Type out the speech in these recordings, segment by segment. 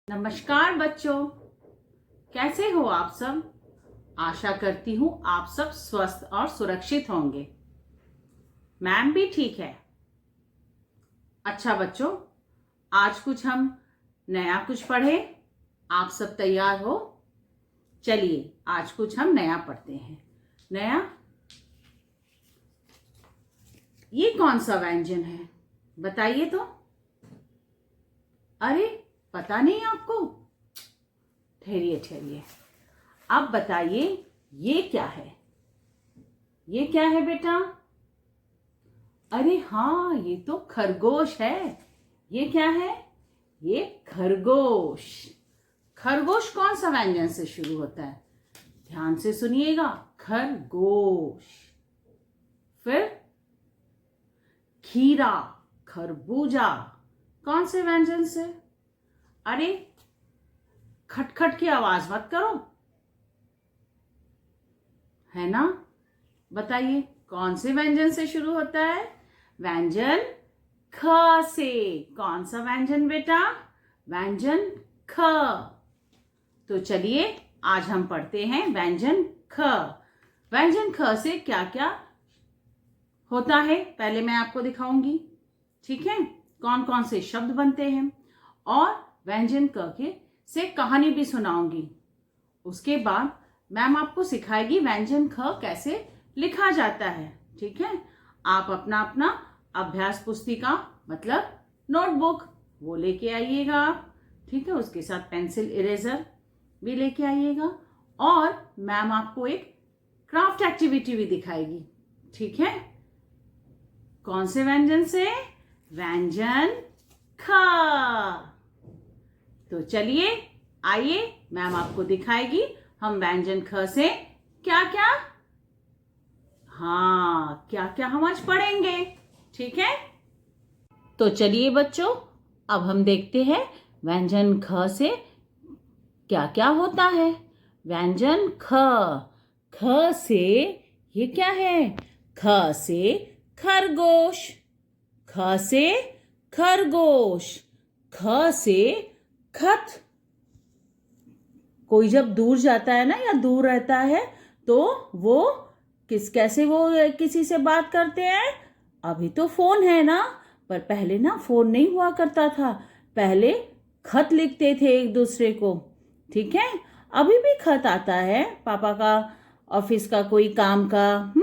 नमस्कार बच्चों, कैसे हो आप सब। आशा करती हूँ आप सब स्वस्थ और सुरक्षित होंगे। मैम भी ठीक है। अच्छा बच्चों, आज हम नया कुछ पढ़ें। आप सब तैयार हो? चलिए आज हम नया पढ़ते हैं। नया, ये कौन सा व्यंजन है बताइए तो। अरे पता नहीं आपको? ठहरिए ठहरिए, अब बताइए ये क्या है। ये क्या है बेटा? अरे हाँ, ये तो खरगोश है। ये क्या है? ये खरगोश। खरगोश कौन सा व्यंजन से शुरू होता है? ध्यान से सुनिएगा। खरगोश। फिर खीरा, खरबूजा, कौन से व्यंजन से? अरे खटखट की आवाज मत करो, है ना। बताइए कौन से व्यंजन से शुरू होता है? व्यंजन ख से। कौन सा व्यंजन बेटा? व्यंजन ख। तो चलिए आज हम पढ़ते हैं व्यंजन ख। व्यंजन ख से क्या क्या होता है पहले मैं आपको दिखाऊंगी, ठीक है। कौन कौन से शब्द बनते हैं और व्यंजन क के से कहानी भी सुनाऊंगी। उसके बाद मैम आपको सिखाएगी व्यंजन ख कैसे लिखा जाता है, ठीक है। आप अपना अपना अभ्यास पुस्तिका मतलब नोटबुक वो लेके आइएगा आप, ठीक है। उसके साथ पेंसिल इरेजर भी लेके आइएगा और मैम आपको एक क्राफ्ट एक्टिविटी भी दिखाएगी, ठीक है। कौन से व्यंजन से? व्यंजन ख। तो चलिए आइए, मैम आपको दिखाएगी हम व्यंजन ख से क्या क्या, हाँ क्या क्या हम आज पढ़ेंगे, ठीक है। तो चलिए बच्चों, अब हम देखते हैं व्यंजन ख से क्या क्या होता है। व्यंजन ख। ख से ये क्या है? ख से खरगोश। ख से खरगोश। ख से खत। कोई जब दूर जाता है ना या दूर रहता है तो वो कैसे वो किसी से बात करते हैं? अभी तो फोन है ना, पर पहले ना फोन नहीं हुआ करता था। पहले खत लिखते थे एक दूसरे को, ठीक है। अभी भी खत आता है पापा का, ऑफिस का, कोई काम का,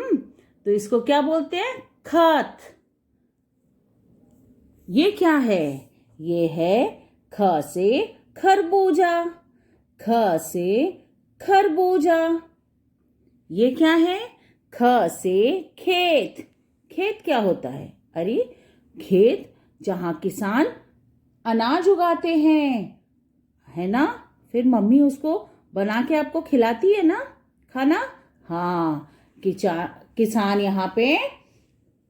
तो इसको क्या बोलते हैं? खत। ये क्या है? ये है ख से खरबूजा। ख से खरबूजा। ये क्या है? ख से खेत। खेत क्या होता है? अरे खेत जहां किसान अनाज उगाते हैं, है ना। फिर मम्मी उसको बना के आपको खिलाती है ना खाना। हाँ, किसान यहाँ पे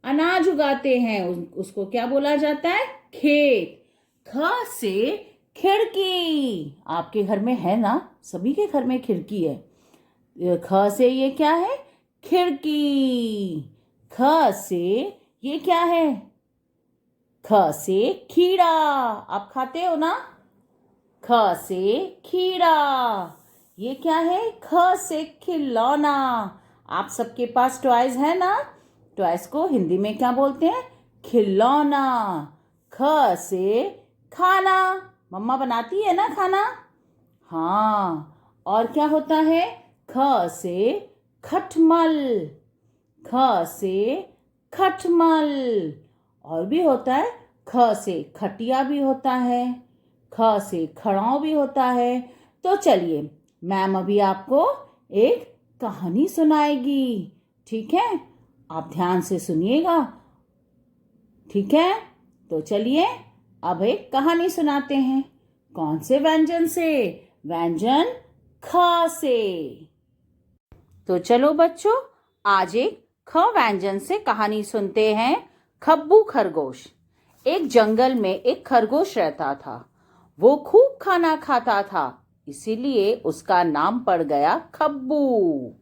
अनाज उगाते हैं, उसको क्या बोला जाता है? खेत। ख से खिड़की। आपके घर में है ना, सभी के घर में खिड़की है। ख से ये क्या है? खिड़की। ख से ये क्या है? ख से खीरा। आप खाते हो ना? ख से खीरा। ये क्या है? ख से खिलौना। आप सबके पास टॉयज है ना? टॉयज को हिंदी में क्या बोलते हैं? खिलौना। ख से खाना। मम्मा बनाती है ना खाना। हाँ, और क्या होता है? ख से खटमल। ख से खटमल। और भी होता है, ख से खटिया भी होता है, ख से खड़ाऊ भी होता है। तो चलिए मैम अभी आपको एक कहानी सुनाएगी, ठीक है। आप ध्यान से सुनिएगा, ठीक है। तो चलिए अब एक कहानी सुनाते हैं। कौन से व्यंजन से? व्यंजन ख से। तो चलो बच्चों, आज एक ख व्यंजन से कहानी सुनते हैं। खब्बू खरगोश। एक जंगल में एक खरगोश रहता था। वो खूब खाना खाता था, इसीलिए उसका नाम पड़ गया खब्बू।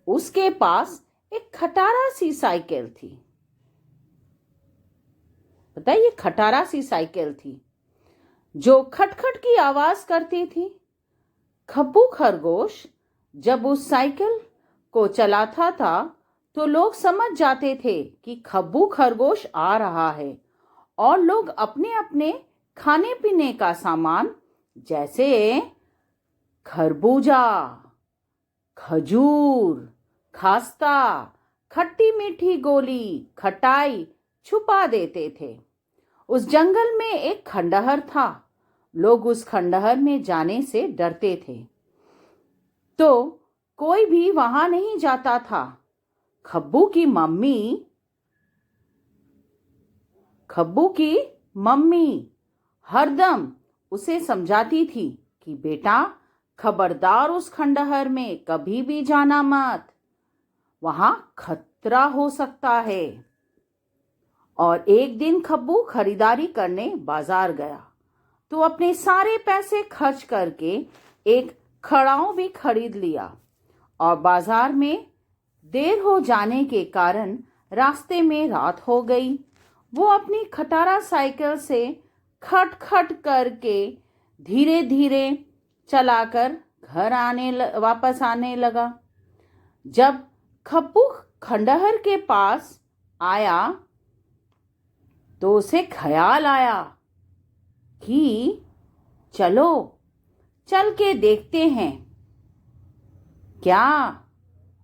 उसके पास एक खटारा सी साइकिल थी। बताइए, खटारा सी साइकिल थी। जो खटखट की आवाज करती थी। खब्बू खरगोश जब उस साइकिल को चलाता था तो लोग समझ जाते थे कि खब्बू खरगोश आ रहा है और लोग अपने अपने खाने पीने का सामान जैसे खरबूजा, खजूर, खास्ता, खट्टी मीठी गोली, खटाई छुपा देते थे। उस जंगल में एक खंडहर था। लोग उस खंडहर में जाने से डरते थे, तो कोई भी वहां नहीं जाता था। खब्बू की मम्मी हरदम उसे समझाती थी कि बेटा, खबरदार उस खंडहर में कभी भी जाना मत, वहां खतरा हो सकता है। और एक दिन खब्बू खरीदारी करने बाजार गया तो अपने सारे पैसे खर्च करके एक खड़ाऊ भी खरीद लिया और बाजार में देर हो जाने के कारण रास्ते में रात हो गई। वो अपनी खटारा साइकिल से खट खट करके धीरे धीरे चलाकर वापस आने लगा। जब खप्पू खंडहर के पास आया तो उसे ख्याल आया कि चलो चल के देखते हैं क्या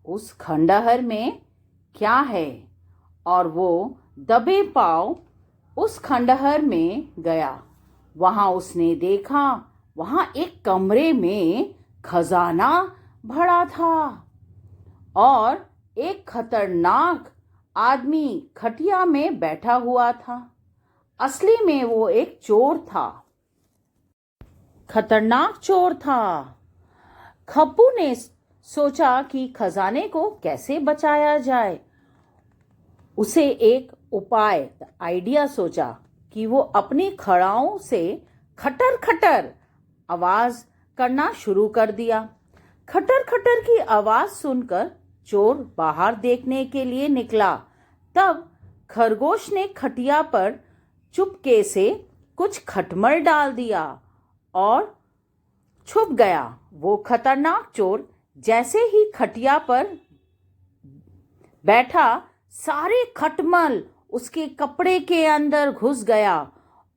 उस खंडहर में क्या है। और वो दबे पांव उस खंडहर में गया। वहां उसने देखा, वहां एक कमरे में खजाना भरा था और एक खतरनाक आदमी खटिया में बैठा हुआ था। असली में वो एक चोर था, खतरनाक चोर था। खप्पू ने सोचा कि खजाने को कैसे बचाया जाए। उसे एक उपाय आइडिया सोचा कि वो अपनी खड़ाओं से खटर खटर आवाज करना शुरू कर दिया। खटर खटर की आवाज सुनकर चोर बाहर देखने के लिए निकला। तब खरगोश ने खटिया पर चुपके से कुछ खटमल डाल दिया और छुप गया। वो खतरनाक चोर जैसे ही खटिया पर बैठा, सारे खटमल उसके कपड़े के अंदर घुस गया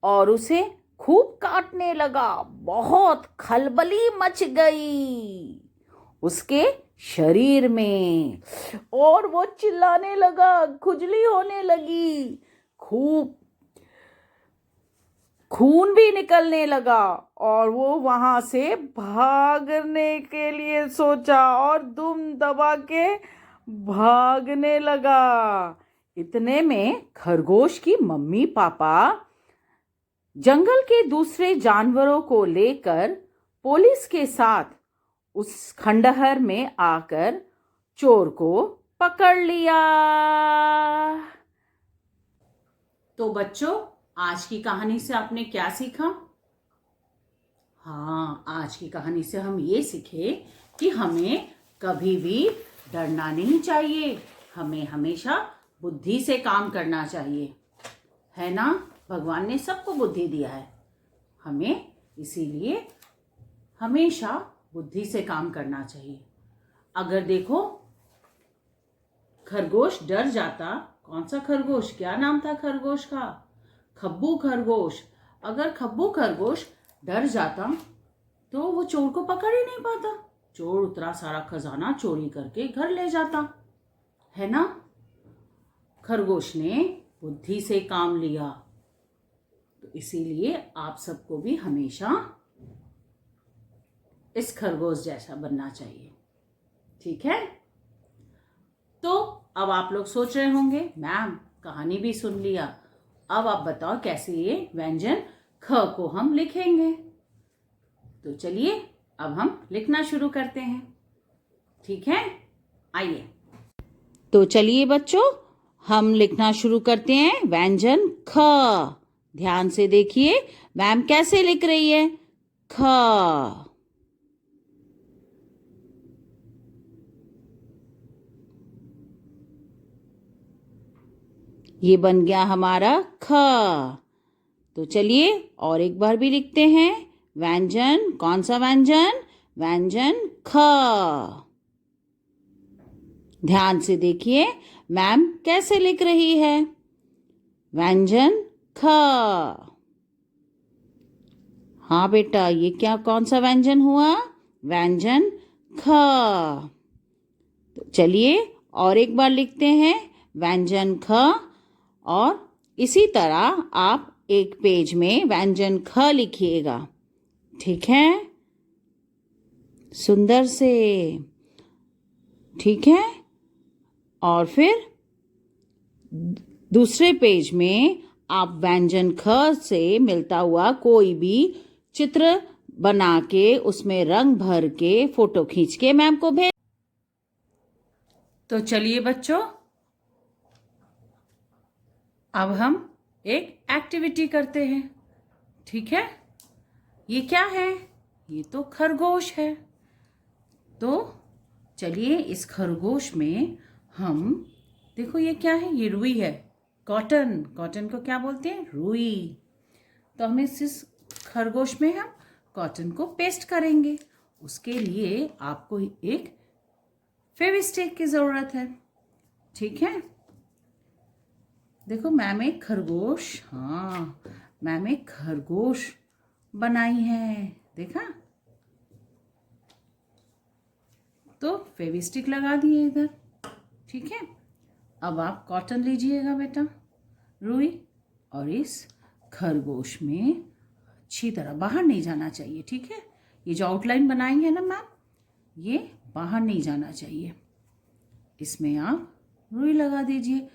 और उसे खूब काटने लगा। बहुत खलबली मच गई उसके शरीर में और वो चिल्लाने लगा, खुजली होने लगी, खूब खून भी निकलने लगा और वो वहां से भागने के लिए सोचा और दुम दबा के भागने लगा। इतने में खरगोश की मम्मी पापा जंगल के दूसरे जानवरों को लेकर पुलिस के साथ उस खंडहर में आकर चोर को पकड़ लिया। तो बच्चों, आज की कहानी से आपने क्या सीखा? हाँ, आज की कहानी से हम ये सीखे कि हमें कभी भी डरना नहीं चाहिए। हमें हमेशा बुद्धि से काम करना चाहिए, है ना? भगवान ने सबको बुद्धि दिया है हमें, इसीलिए हमेशा बुद्धि से काम करना चाहिए। अगर देखो, खरगोश डर जाता, कौन सा खरगोश, क्या नाम था खरगोश का? खब्बू खरगोश। अगर खब्बू खरगोश डर जाता तो वो चोर को पकड़ ही नहीं पाता। चोर उतना सारा खजाना चोरी करके घर ले जाता, है ना? खरगोश ने बुद्धि से काम लिया, तो इसीलिए आप सबको भी हमेशा इस खरगोश जैसा बनना चाहिए, ठीक है? तो अब आप लोग सोच रहे होंगे, मैम कहानी भी सुन लिया, अब आप बताओ कैसे ये व्यंजन ख को हम लिखेंगे। तो चलिए अब हम लिखना शुरू करते हैं, ठीक है? आइए, तो चलिए बच्चों, हम लिखना शुरू करते हैं व्यंजन ख। ध्यान से देखिए मैम कैसे लिख रही है। ख, ये बन गया हमारा ख। तो चलिए और एक बार भी लिखते हैं। व्यंजन, कौन सा व्यंजन? व्यंजन ख। ध्यान से देखिए मैम कैसे लिख रही है। व्यंजन ख। हाँ बेटा, ये क्या कौन सा व्यंजन हुआ? व्यंजन ख। तो चलिए और एक बार लिखते हैं व्यंजन ख। और इसी तरह आप एक पेज में व्यंजन ख लिखिएगा, ठीक है? सुंदर से, ठीक है? और फिर दूसरे पेज में आप व्यंजन ख से मिलता हुआ कोई भी चित्र बना के उसमें रंग भर के फोटो खींच के मैम को भेज। तो चलिए बच्चों, अब हम एक एक्टिविटी करते हैं, ठीक है? ये क्या है? ये तो खरगोश है। तो चलिए इस खरगोश में हम, देखो ये क्या है? ये रुई है। कॉटन, कॉटन को क्या बोलते हैं? रुई। तो हम इस खरगोश में हम कॉटन को पेस्ट करेंगे। उसके लिए आपको एक फेविस्टिक की ज़रूरत है, ठीक है? देखो मैम एक खरगोश, हाँ मैम एक खरगोश बनाई है, देखा? तो फेविस्टिक लगा दिए इधर, ठीक है? अब आप कॉटन लीजिएगा बेटा, रुई, और इस खरगोश में अच्छी तरह, बाहर नहीं जाना चाहिए, ठीक है? ये जो आउटलाइन बनाई है ना मैम, ये बाहर नहीं जाना चाहिए। इसमें आप रुई लगा दीजिए,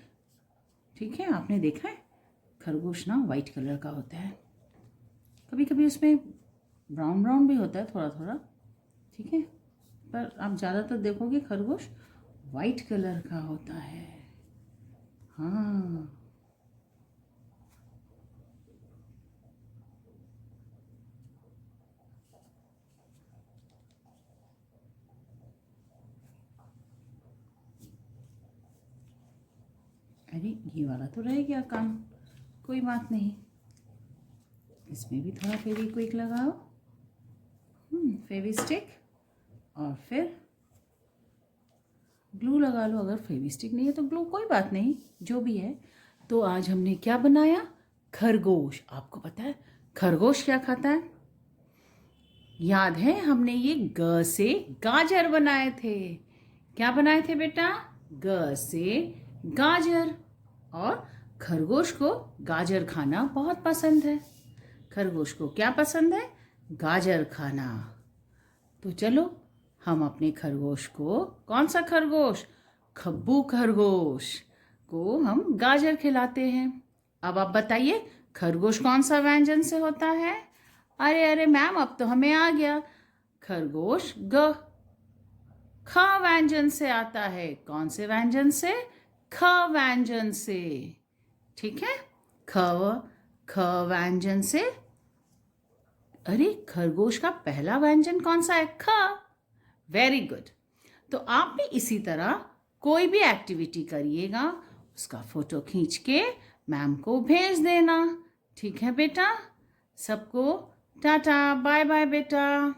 ठीक है? आपने देखा है खरगोश ना वाइट कलर का होता है, कभी कभी उसमें ब्राउन ब्राउन भी होता है थोड़ा थोड़ा, ठीक है? पर आप ज़्यादातर देखोगे खरगोश वाइट कलर का होता है। हाँ, अरे ये वाला तो रह गया काम, कोई बात नहीं, इसमें भी थोड़ा फेविक्विक लगाओ, फेविस्टिक, और फिर ग्लू लगा लो। अगर फेविस्टिक नहीं है तो ग्लू, कोई बात नहीं, जो भी है। तो आज हमने क्या बनाया? खरगोश। आपको पता है खरगोश क्या खाता है? याद है हमने ये ग से गाजर बनाए थे। क्या बनाए थे बेटा? ग से गाजर। और खरगोश को गाजर खाना बहुत पसंद है। खरगोश को क्या पसंद है? गाजर खाना। तो चलो हम अपने खरगोश को, कौन सा खरगोश? खब्बू खरगोश को हम गाजर खिलाते हैं। अब आप बताइए खरगोश कौन सा व्यंजन से होता है? अरे अरे मैम, अब तो हमें आ गया। खरगोश ग ख व्यंजन से आता है। कौन से व्यंजन से? ख व्यंजन से, ठीक है? ख व्यंजन से। अरे खरगोश का पहला व्यंजन कौन सा है? ख। Very good. तो आप भी इसी तरह कोई भी एक्टिविटी करिएगा, उसका फोटो खींच के मैम को भेज देना, ठीक है बेटा? सबको टाटा बाय बाय बेटा।